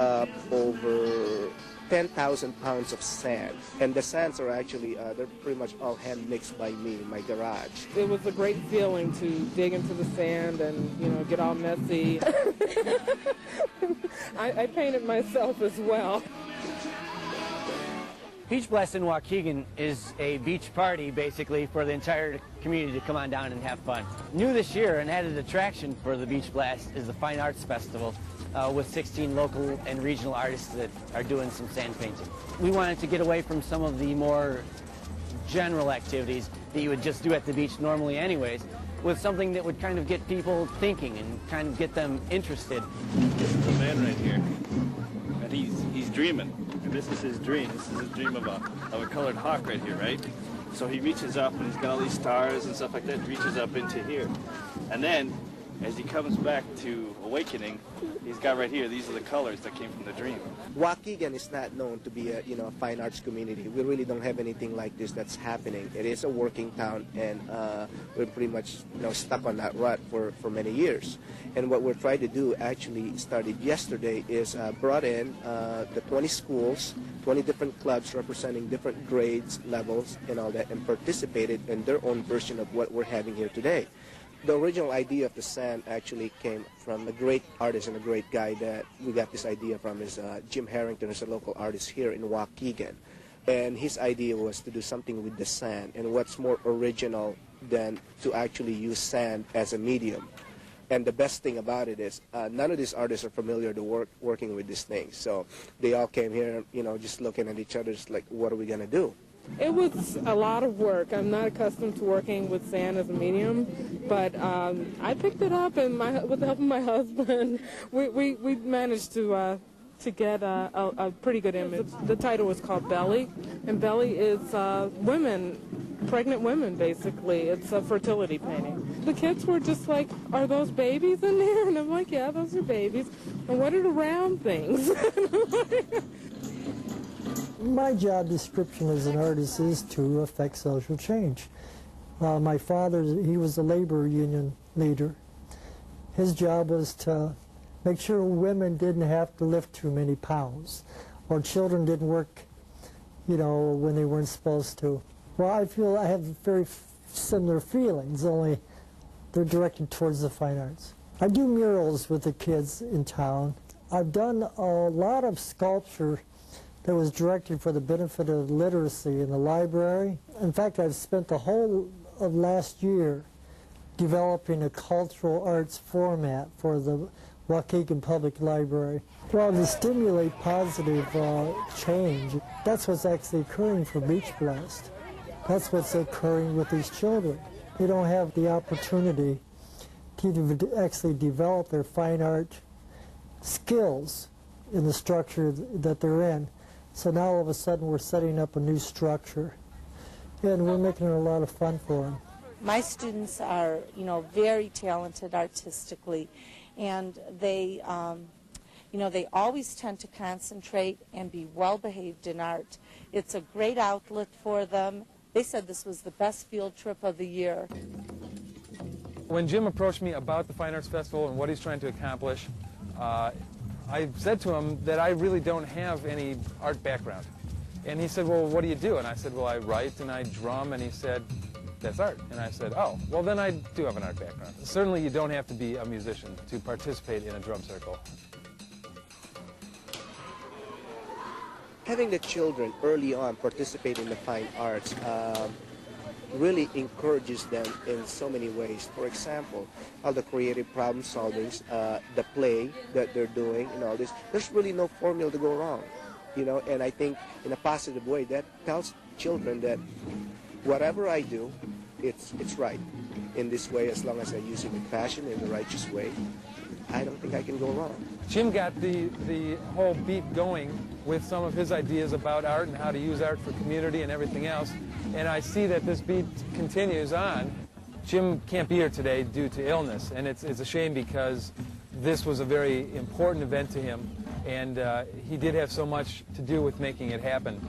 up over 10,000 pounds of sand. And the sands are actually, they're pretty much all hand mixed by me in my garage. It was a great feeling to dig into the sand and, you know, get all messy. I painted myself as well. Beach Blast in Waukegan is a beach party, basically, for the entire community to come on down and have fun. New this year, an added attraction for the Beach Blast is the Fine Arts Festival with 16 local and regional artists that are doing some sand painting. We wanted to get away from some of the more general activities that you would just do at the beach normally anyways, with something that would kind of get people thinking and kind of get them interested. This is a man right here, and he's dreaming. And this is his dream. This is his dream of a colored hawk right here, right? So he reaches up and he's got all these stars and stuff like that, reaches up into here. And then, as he comes back to awakening, he's got right here, these are the colors that came from the dream. Waukegan is not known to be a, a fine arts community. We really don't have anything like this that's happening. It is a working town, and we're pretty much stuck on that rut for many years. And what we're trying to do, actually started yesterday, is brought in the 20 schools, 20 different clubs representing different grades, levels, and all that, and participated in their own version of what we're having here today. The original idea of the sand actually came from a great artist and a great guy that we got this idea from is Jim Harrington, who's a local artist here in Waukegan. And his idea was to do something with the sand, and what's more original than to actually use sand as a medium. And the best thing about it is none of these artists are familiar to working with these things. So they all came here, just looking at each other, just like, what are we going to do? It was a lot of work. I'm not accustomed to working with sand as a medium, but I picked it up, and with the help of my husband, we managed to get a pretty good image. The title was called Belly, and Belly is women, pregnant women, basically. It's a fertility painting. The kids were just like, are those babies in there? And I'm like, yeah, those are babies. And what are the round things? My job description as an artist is to affect social change. My father, he was a labor union leader. His job was to make sure women didn't have to lift too many pounds, or children didn't work, when they weren't supposed to. Well, I feel I have very similar feelings, only they're directed towards the fine arts. I do murals with the kids in town. I've done a lot of sculpture that was directed for the benefit of literacy in the library. In fact, I've spent the whole of last year developing a cultural arts format for the Waukegan Public Library. Well, to stimulate positive change, that's what's actually occurring for Beach Blast. That's what's occurring with these children. They don't have the opportunity to actually develop their fine art skills in the structure that they're in. So now all of a sudden we're setting up a new structure, and we're making it a lot of fun for them. My students are, very talented artistically, and they, they always tend to concentrate and be well-behaved in art. It's a great outlet for them. They said this was the best field trip of the year. When Jim approached me about the Fine Arts Festival and what he's trying to accomplish, I said to him that I really don't have any art background. And he said, well, what do you do? And I said, well, I write and I drum. And he said, that's art. And I said, oh, well, then I do have an art background. Certainly you don't have to be a musician to participate in a drum circle. Having the children early on participate in the fine arts really encourages them in so many ways. For example, all the creative problem solvings, the play that they're doing and all this, there's really no formula to go wrong, and I think in a positive way that tells children that whatever I do, it's right. In this way, as long as I use it with passion in the righteous way, I don't think I can go wrong. Jim got the whole beat going with some of his ideas about art and how to use art for community and everything else. And I see that this beat continues on. Jim can't be here today due to illness, and it's a shame because this was a very important event to him, and he did have so much to do with making it happen.